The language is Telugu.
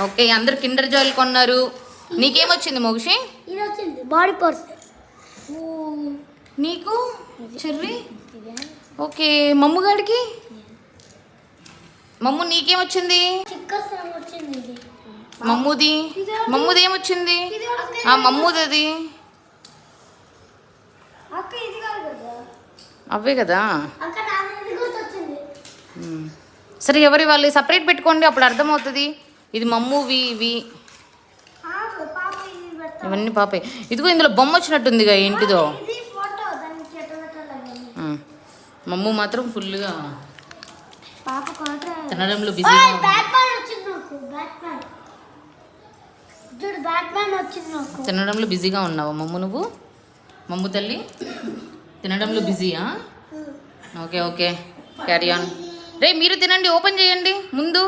ఓకే, అందరు కిండర్ జాయ్లు కొన్నారు. నీకేమొచ్చింది మోక్షి? Body purse. నీకు చెర్రీ. ఓకే, మమ్ముగాడికి? మమ్ము నీకేమొచ్చింది? మమ్ముది ఏమొచ్చింది? మమ్ముది అది అవే కదా. సరే, ఎవరి వాళ్ళు సపరేట్ పెట్టుకోండి, అప్పుడు అర్థమవుతుంది. ఇది మమ్మువి, ఇవి ఇవన్నీ పాపే. ఇదిగో ఇందులో బొమ్మ వచ్చినట్టుందిగా, ఏంటిదో. మమ్ము మాత్రం ఫుల్గా తినడంలో బిజీగా తినడంలో బిజీగా ఉన్నావు మమ్ము. నువ్వు మమ్ము తల్లి తినడంలో బిజీయా? Okay okay, carry on. రే మీరు తినండి, ఓపెన్ చేయండి ముందు.